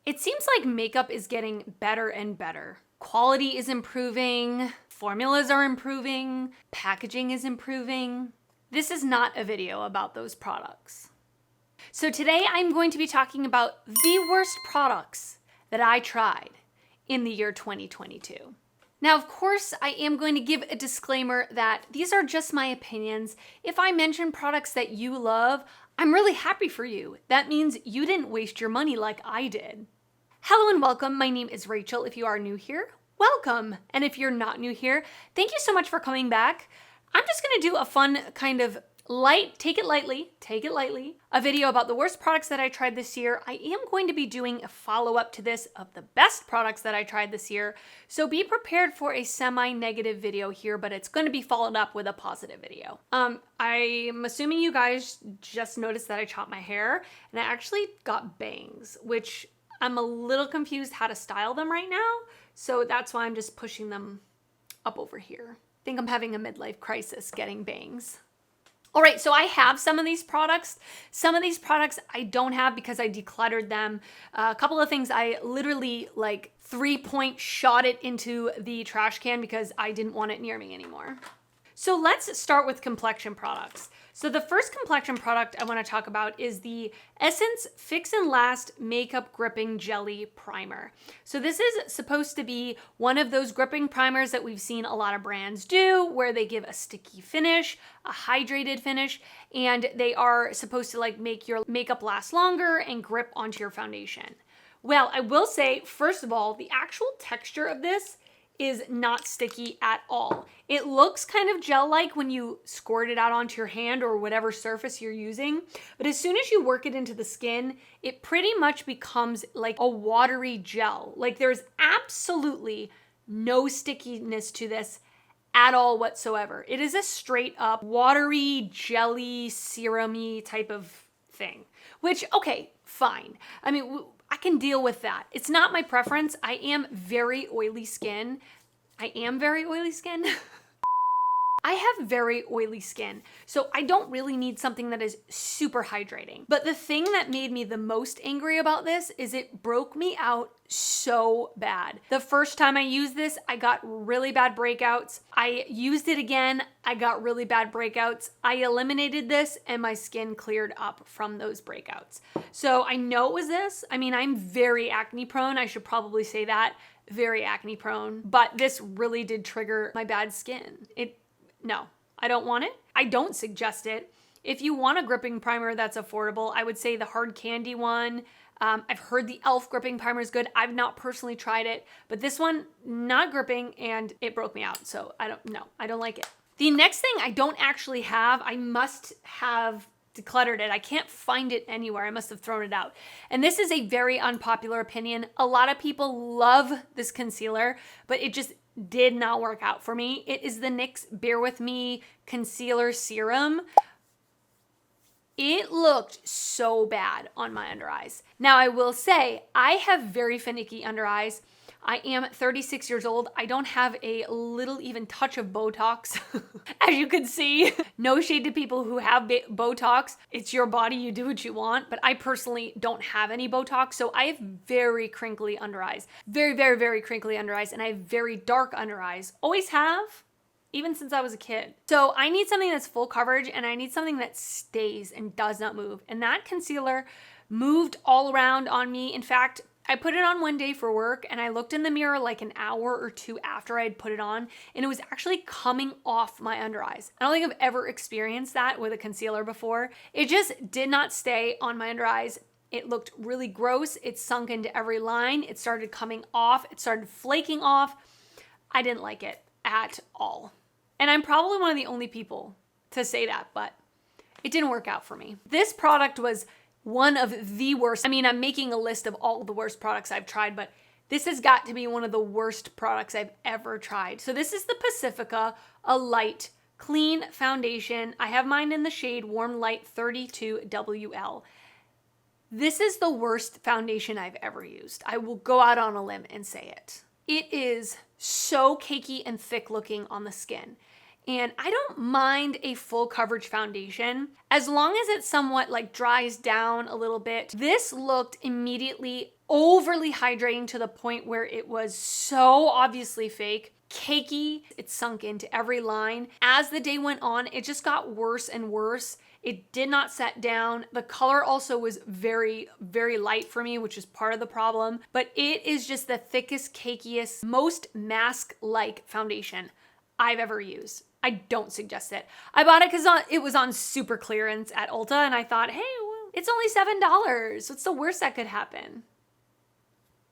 It seems like makeup is getting better and better. Quality is improving, formulas are improving, packaging is improving. This is not a video about those products. So today I'm going to be talking about the worst products that I tried in the year 2022. Now, of course, I am going to give a disclaimer that these are just my opinions. If I mention products that you love, I'm really happy for you. That means you didn't waste your money like I did. Hello and welcome. My name is Rachel. If you are new here, welcome. And if you're not new here, thank you so much for coming back. I'm just gonna do a fun kind of take it lightly, a video about the worst products that I tried this year. I am going to be doing a follow-up to this of the best products that I tried this year. So be prepared for a semi-negative video here, but it's going to be followed up with a positive video. I'm assuming you guys just noticed that I chopped my hair and I actually got bangs, which I'm a little confused how to style them right now. So that's why I'm just pushing them up over here. I think I'm having a midlife crisis getting bangs. All right, so I have some of these products. Some of these products I don't have because I decluttered them. A couple of things I literally like 3-point shot it into the trash can because I didn't want it near me anymore. So let's start with complexion products. So the first complexion product I want to talk about is the Essence Fix and Last Makeup Gripping Jelly Primer. So this is supposed to be one of those gripping primers that we've seen a lot of brands do, where they give a sticky finish, a hydrated finish, and they are supposed to like make your makeup last longer and grip onto your foundation. Well, I will say, first of all, the actual texture of this is not sticky at all. It looks kind of gel-like when you squirt it out onto your hand or whatever surface you're using, but as soon as you work it into the skin, it pretty much becomes like a watery gel. Like there's absolutely no stickiness to this at all whatsoever. It is a straight up watery, jelly, serum-y type of thing, which, okay, fine. I mean, I can deal with that. It's not my preference. I am very oily skin. I have very oily skin, so I don't really need something that is super hydrating. But the thing that made me the most angry about this is it broke me out so bad. The first time I used this, I got really bad breakouts. I used it again, I got really bad breakouts. I eliminated this and my skin cleared up from those breakouts. So I know it was this. I mean, I'm very acne prone. I should probably say that. Very acne prone. But this really did trigger my bad skin. No, I don't want it. I don't suggest it. If you want a gripping primer that's affordable, I would say the Hard Candy one. I've heard the e.l.f. gripping primer is good. I've not personally tried it, but this one, not gripping, and it broke me out. So I don't like it. The next thing I don't actually have, I must have decluttered it. I can't find it anywhere. I must have thrown it out. And this is a very unpopular opinion. A lot of people love this concealer, but it just did not work out for me. It is the NYX Bear With Me Concealer Serum. It looked so bad on my under eyes. Now I will say, I have very finicky under eyes. I am 36 years old. I don't have a little even touch of Botox, as you can see. No shade to people who have Botox. It's your body, you do what you want, but I personally don't have any Botox, so I have very crinkly under eyes. Very, very, very crinkly under eyes, and I have very dark under eyes. Always have, even since I was a kid. So I need something that's full coverage, and I need something that stays and does not move. And that concealer moved all around on me. In fact, I put it on one day for work and I looked in the mirror like an hour or two after I had put it on and it was actually coming off my under eyes. I don't think I've ever experienced that with a concealer before. It just did not stay on my under eyes. It looked really gross. It sunk into every line. It started coming off. It started flaking off. I didn't like it at all. And I'm probably one of the only people to say that, but it didn't work out for me. This product was one of the worst. I mean, I'm making a list of all the worst products I've tried, but this has got to be one of the worst products I've ever tried. So this is the Pacifica Alight Clean Foundation. I have mine in the shade Warm Light 32WL. This is the worst foundation I've ever used. I will go out on a limb and say it. It is so cakey and thick looking on the skin. And I don't mind a full coverage foundation as long as it somewhat like dries down a little bit. This looked immediately overly hydrating to the point where it was so obviously fake, cakey. It sunk into every line. As the day went on, it just got worse and worse. It did not set down. The color also was very, very light for me, which is part of the problem. But it is just the thickest, cakiest, most mask-like foundation I've ever used. I don't suggest it. I bought it because it was on super clearance at Ulta, and I thought, hey, well, it's only $7. What's the worst that could happen?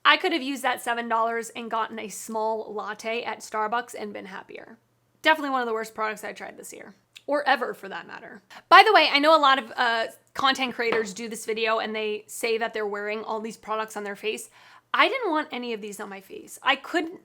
I could have used that $7 and gotten a small latte at Starbucks and been happier. Definitely one of the worst products I tried this year. Or ever, for that matter. By the way, I know a lot of content creators do this video and they say that they're wearing all these products on their face. I didn't want any of these on my face. I couldn't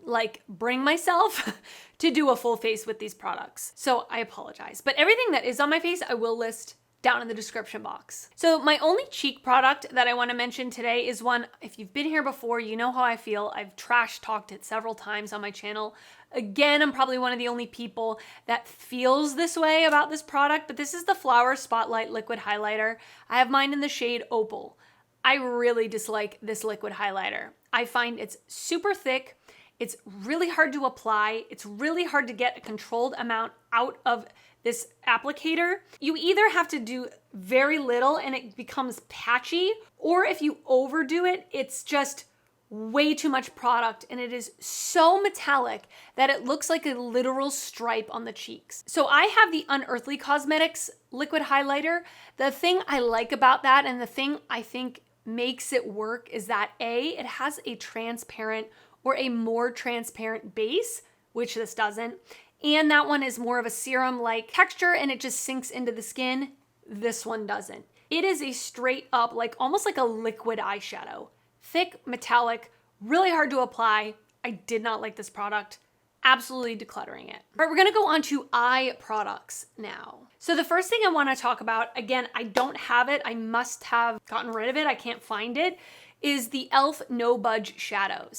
bring myself to do a full face with these products. So I apologize. But everything that is on my face, I will list down in the description box. So my only cheek product that I want to mention today is one, if you've been here before, you know how I feel. I've trash talked it several times on my channel. Again, I'm probably one of the only people that feels this way about this product, but this is the Flower Spotlight Liquid Highlighter. I have mine in the shade Opal. I really dislike this liquid highlighter. I find it's super thick. It's really hard to apply. It's really hard to get a controlled amount out of this applicator. You either have to do very little and it becomes patchy, or if you overdo it, it's just way too much product and it is so metallic that it looks like a literal stripe on the cheeks. So I have the Unearthly Cosmetics liquid highlighter. The thing I like about that and the thing I think makes it work is that A, it has a transparent or a more transparent base, which this doesn't. And that one is more of a serum-like texture and it just sinks into the skin. This one doesn't. It is a straight up, almost like a liquid eyeshadow. Thick, metallic, really hard to apply. I did not like this product. Absolutely decluttering it. All right, we're gonna go on to eye products now. So the first thing I wanna talk about, again, I don't have it. I must have gotten rid of it. I can't find it, is the e.l.f. No Budge shadows.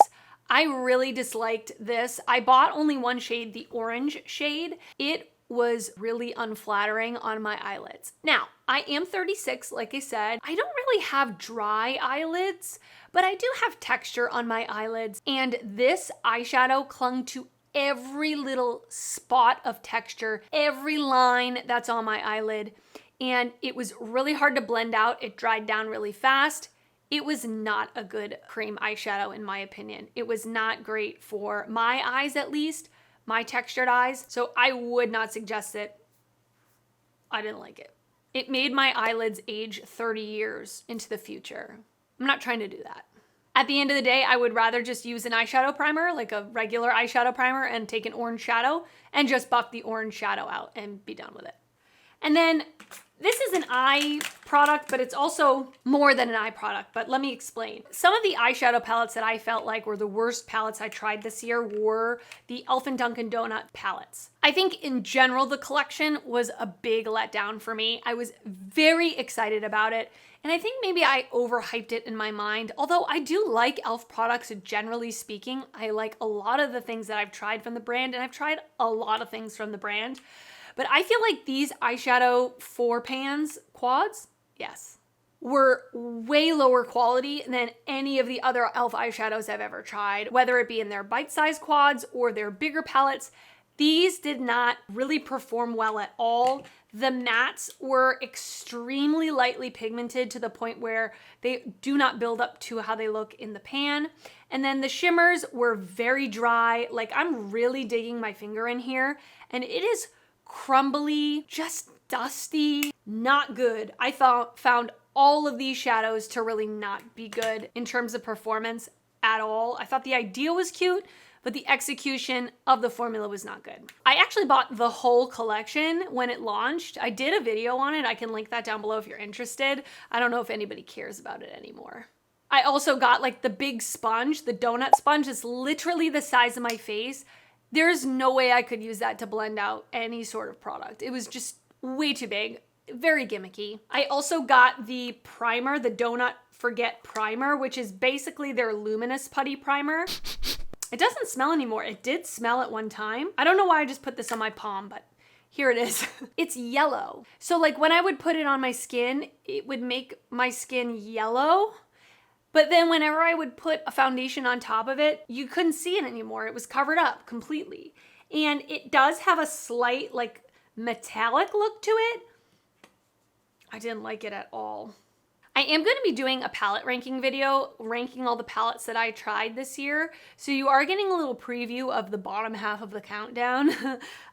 I really disliked this. I bought only one shade, the orange shade. It was really unflattering on my eyelids. Now, I am 36, like I said. I don't really have dry eyelids, but I do have texture on my eyelids. And this eyeshadow clung to every little spot of texture, every line that's on my eyelid. And it was really hard to blend out. It dried down really fast. It was not a good cream eyeshadow in my opinion. It was not great for my eyes, at least, my textured eyes. So I would not suggest it. I didn't like it. It made my eyelids age 30 years into the future. I'm not trying to do that. At the end of the day, I would rather just use an eyeshadow primer, like a regular eyeshadow primer, and take an orange shadow and just buff the orange shadow out and be done with it. And then this is an eye product, but it's also more than an eye product, but let me explain. Some of the eyeshadow palettes that I felt like were the worst palettes I tried this year were the e.l.f. and Dunkin' Donut palettes. I think in general, the collection was a big letdown for me. I was very excited about it, and I think maybe I overhyped it in my mind. Although I do like e.l.f. products generally speaking. I like a lot of the things that I've tried from the brand, and I've tried a lot of things from the brand. But I feel like these eyeshadow 4-pans quads, yes, were way lower quality than any of the other e.l.f. eyeshadows I've ever tried, whether it be in their bite-sized quads or their bigger palettes. These did not really perform well at all. The mattes were extremely lightly pigmented to the point where they do not build up to how they look in the pan. And then the shimmers were very dry. I'm really digging my finger in here, and it is crumbly, just dusty, not good. I found all of these shadows to really not be good in terms of performance at all. I thought the idea was cute, but the execution of the formula was not good. I actually bought the whole collection when it launched. I did a video on it. I can link that down below if you're interested. I don't know if anybody cares about it anymore. I also got the big sponge, the donut sponge. It's literally the size of my face. There's no way I could use that to blend out any sort of product. It was just way too big, very gimmicky. I also got the primer, the Donut Forget Primer, which is basically their luminous putty primer. It doesn't smell anymore. It did smell at one time. I don't know why I just put this on my palm, but here it is. It's yellow. So when I would put it on my skin, it would make my skin yellow. But then whenever I would put a foundation on top of it, you couldn't see it anymore. It was covered up completely. And it does have a slight like metallic look to it. I didn't like it at all. I am going to be doing a palette ranking video, ranking all the palettes that I tried this year. So you are getting a little preview of the bottom half of the countdown.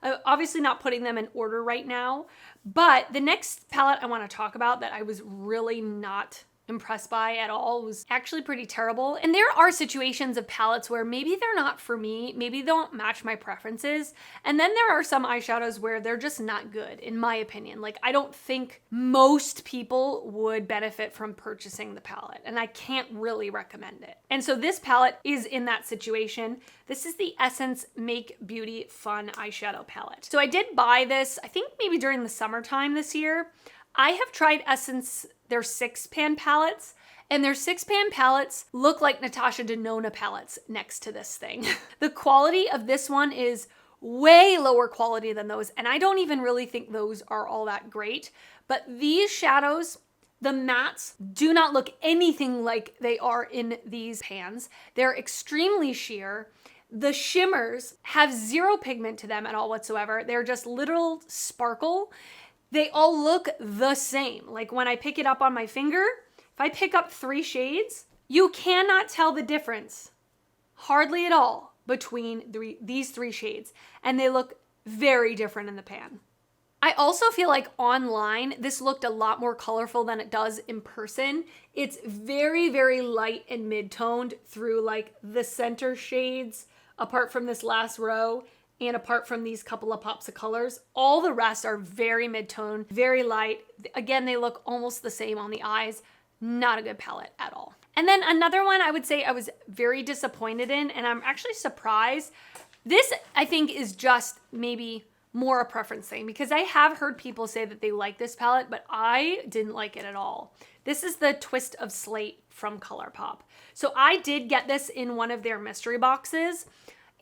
I'm obviously not putting them in order right now, but the next palette I want to talk about that I was really not impressed by at all was actually pretty terrible. And there are situations of palettes where maybe they're not for me, maybe they don't match my preferences. And then there are some eyeshadows where they're just not good, in my opinion. Like, I don't think most people would benefit from purchasing the palette, and I can't really recommend it. And so this palette is in that situation. This is the Essence Make Beauty Fun eyeshadow palette. So I did buy this, I think maybe during the summertime this year. I have tried Essence, their 6-pan palettes, and their 6-pan palettes look like Natasha Denona palettes next to this thing. The quality of this one is way lower quality than those, and I don't even really think those are all that great. But these shadows, the mattes, do not look anything like they are in these pans. They're extremely sheer. The shimmers have zero pigment to them at all whatsoever. They're just literal sparkle. They all look the same. Like when I pick it up on my finger, if I pick up 3 shades, you cannot tell the difference, hardly at all, between these 3 shades. And they look very different in the pan. I also feel like online, this looked a lot more colorful than it does in person. It's very, very light and mid-toned through like the center shades, apart from this last row. And apart from these couple of pops of colors, all the rest are very mid-tone, very light. Again, they look almost the same on the eyes. Not a good palette at all. And then another one I would say I was very disappointed in, and I'm actually surprised. This, I think, is just maybe more a preference thing, because I have heard people say that they like this palette, but I didn't like it at all. This is the Twist of Slate from ColourPop. So I did get this in one of their mystery boxes.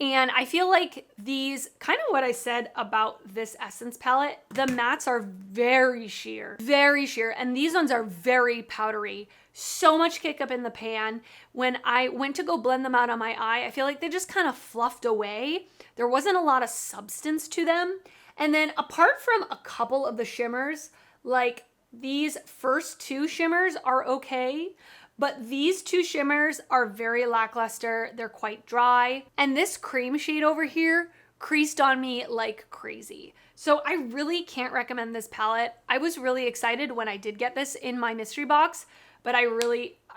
And I feel like these, kind of what I said about this Essence palette, the mattes are very sheer, and these ones are very powdery. So much kick up in the pan. When I went to go blend them out on my eye, I feel like they just kind of fluffed away. There wasn't a lot of substance to them. And then apart from a couple of the shimmers, like these first 2 shimmers are okay, but these 2 shimmers are very lackluster. They're quite dry. And this cream shade over here creased on me like crazy. So I really can't recommend this palette. I was really excited when I did get this in my mystery box, but I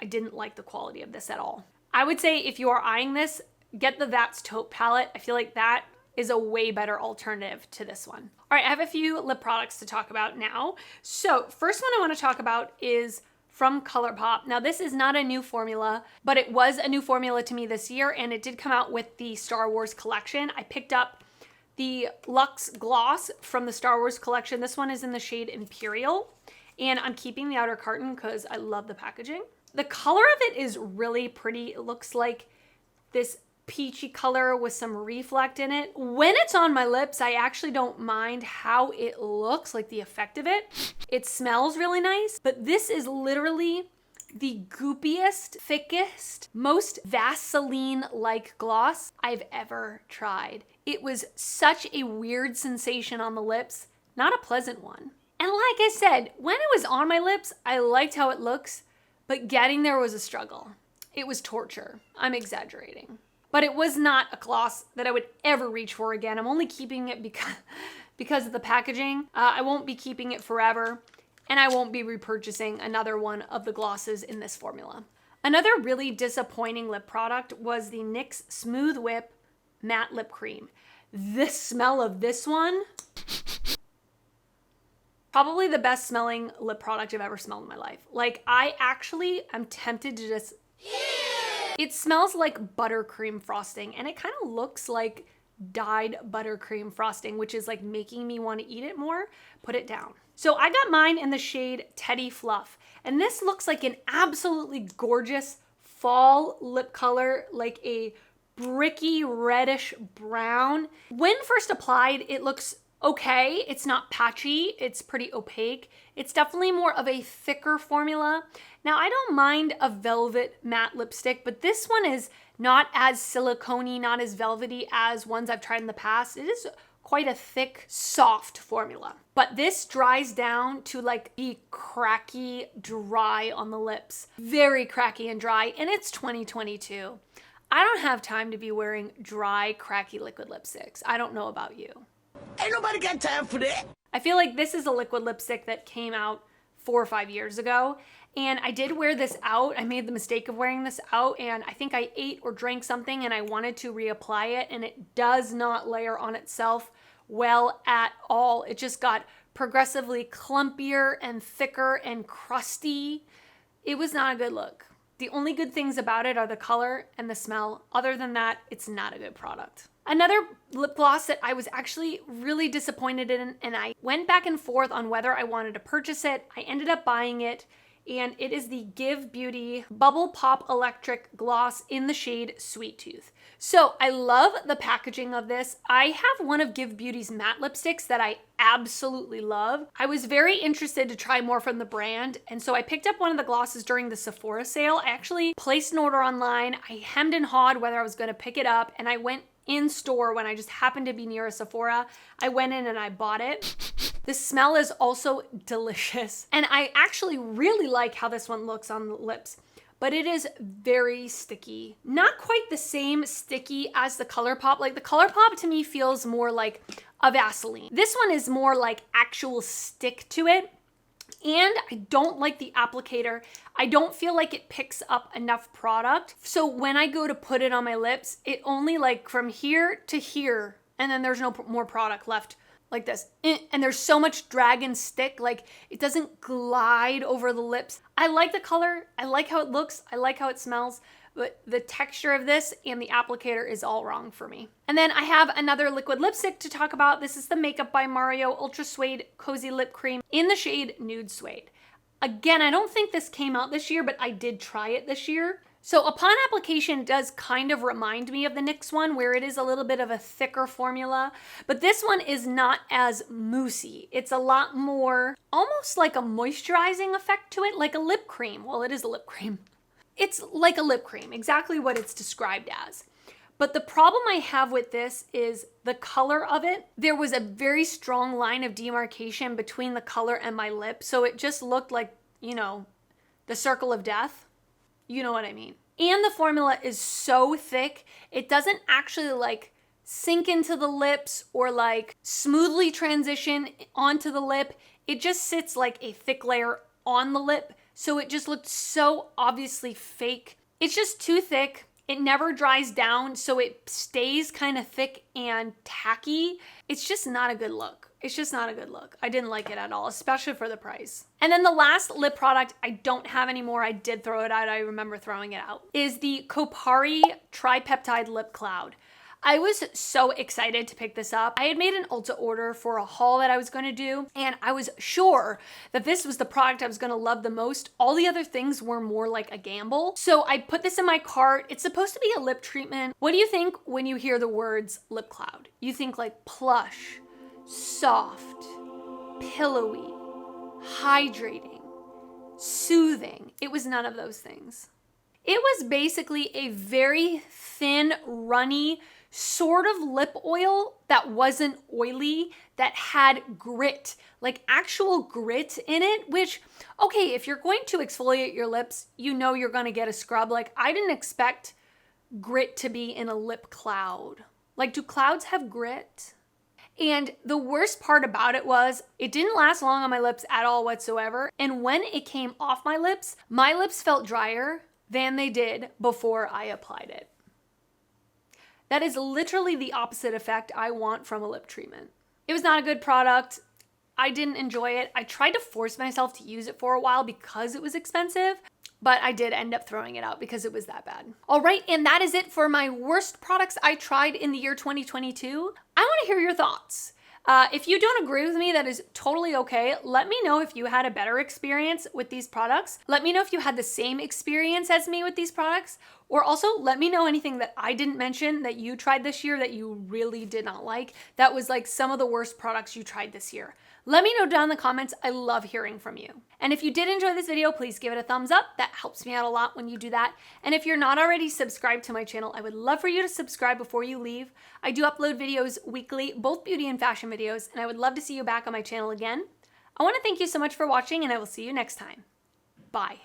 didn't like the quality of this at all. I would say if you are eyeing this, get the That's Taupe palette. I feel like that is a way better alternative to this one. All right, I have a few lip products to talk about now. So first one I want to talk about is from ColourPop. Now this is not a new formula, but it was a new formula to me this year, and it did come out with the Star Wars collection. I picked up the Luxe gloss from the Star Wars collection. This one is in the shade Imperial, and I'm keeping the outer carton because I love the packaging. The color of it is really pretty. It looks like this peachy color with some reflect in it. When it's on my lips, I actually don't mind how it looks, like the effect of it. It smells really nice, but this is literally the goopiest, thickest, most Vaseline-like gloss I've ever tried. It was such a weird sensation on the lips, not a pleasant one. And like I said, when it was on my lips, I liked how it looks, but getting there was a struggle. It was torture. I'm exaggerating. But it was not a gloss that I would ever reach for again. I'm only keeping it because of the packaging. I won't be keeping it forever, and I won't be repurchasing another one of the glosses in this formula. Another really disappointing lip product was the NYX Smooth Whip Matte Lip Cream. The smell of this one, probably the best smelling lip product I've ever smelled in my life. Like, I actually am tempted to just... It smells like buttercream frosting, and it kind of looks like dyed buttercream frosting, which is like making me want to eat it more. Put it down. So I got mine in the shade Teddy Fluff, and this looks like an absolutely gorgeous fall lip color, like a bricky reddish brown. When first applied, it looks okay. It's not patchy. It's pretty opaque. It's definitely more of a thicker formula. Now, I don't mind a velvet matte lipstick, but this one is not as silicone-y, not as velvety as ones I've tried in the past. It is quite a thick, soft formula. But this dries down to like be cracky, dry on the lips. Very cracky and dry, and it's 2022. I don't have time to be wearing dry, cracky liquid lipsticks. I don't know about you. Ain't nobody got time for that. I feel like this is a liquid lipstick that came out 4 or 5 years ago. And I did wear this out. I made the mistake of wearing this out, and I think I ate or drank something and I wanted to reapply it, and it does not layer on itself well at all. It just got progressively clumpier and thicker and crusty. It was not a good look. The only good things about it are the color and the smell. Other than that, it's not a good product. Another lip gloss that I was actually really disappointed in, and I went back and forth on whether I wanted to purchase it. I ended up buying it, and it is the Gxve Beauty Bubble Pop Electric Gloss in the shade Sweet Tooth. So I love the packaging of this. I have one of Gxve Beauty's matte lipsticks that I absolutely love. I was very interested to try more from the brand, and so I picked up one of the glosses during the Sephora sale. I actually placed an order online. I hemmed and hawed whether I was going to pick it up, and I went in store when I just happened to be near a Sephora. I went in and I bought it. The smell is also delicious. And I actually really like how this one looks on the lips, but it is very sticky. Not quite the same sticky as the ColourPop. Like the ColourPop to me feels more like a Vaseline. This one is more like actual stick to it. And I don't like the applicator. I don't feel like it picks up enough product. So when I go to put it on my lips, it only like from here to here, and then there's no more product left like this. And there's so much drag and stick, like it doesn't glide over the lips. I like the color. I like how it looks. I like how it smells. But the texture of this and the applicator is all wrong for me. And then I have another liquid lipstick to talk about. This is the Makeup by Mario Ultra Suede Cozy Lip Cream in the shade Nude Suede. Again, I don't think this came out this year, but I did try it this year. So upon application, it does kind of remind me of the NYX one, where it is a little bit of a thicker formula, but this one is not as moussey. It's a lot more, almost like a moisturizing effect to it, like a lip cream. Well, it is a lip cream. It's like a lip cream, exactly what it's described as. But the problem I have with this is the color of it. There was a very strong line of demarcation between the color and my lip, so it just looked like, you know, the circle of death. You know what I mean. And the formula is so thick, it doesn't actually like sink into the lips or like smoothly transition onto the lip. It just sits like a thick layer on the lip. So it just looked so obviously fake. It's just too thick. It never dries down, so it stays kind of thick and tacky. It's just not a good look. It's just not a good look. I didn't like it at all, especially for the price. And then the last lip product I don't have anymore, I did throw it out, I remember throwing it out, is the Kopari Tri-Peptide Lip Cloud. I was so excited to pick this up. I had made an Ulta order for a haul that I was going to do, and I was sure that this was the product I was going to love the most. All the other things were more like a gamble. So I put this in my cart. It's supposed to be a lip treatment. What do you think when you hear the words lip cloud? You think like plush, soft, pillowy, hydrating, soothing. It was none of those things. It was basically a very thin, runny, sort of lip oil that wasn't oily, that had grit, like actual grit in it, which, okay, if you're going to exfoliate your lips, you know you're gonna get a scrub. Like, I didn't expect grit to be in a lip cloud. Like, do clouds have grit? And the worst part about it was it didn't last long on my lips at all whatsoever. And when it came off my lips felt drier than they did before I applied it. That is literally the opposite effect I want from a lip treatment. It was not a good product. I didn't enjoy it. I tried to force myself to use it for a while because it was expensive, but I did end up throwing it out because it was that bad. All right, and that is it for my worst products I tried in the year 2022. I want to hear your thoughts. If you don't agree with me, that is totally okay. Let me know if you had a better experience with these products. Let me know if you had the same experience as me with these products, or also let me know anything that I didn't mention that you tried this year that you really did not like. That was like some of the worst products you tried this year. Let me know down in the comments. I love hearing from you. And if you did enjoy this video, please give it a thumbs up. That helps me out a lot when you do that. And if you're not already subscribed to my channel, I would love for you to subscribe before you leave. I do upload videos weekly, both beauty and fashion videos, and I would love to see you back on my channel again. I want to thank you so much for watching, and I will see you next time. Bye.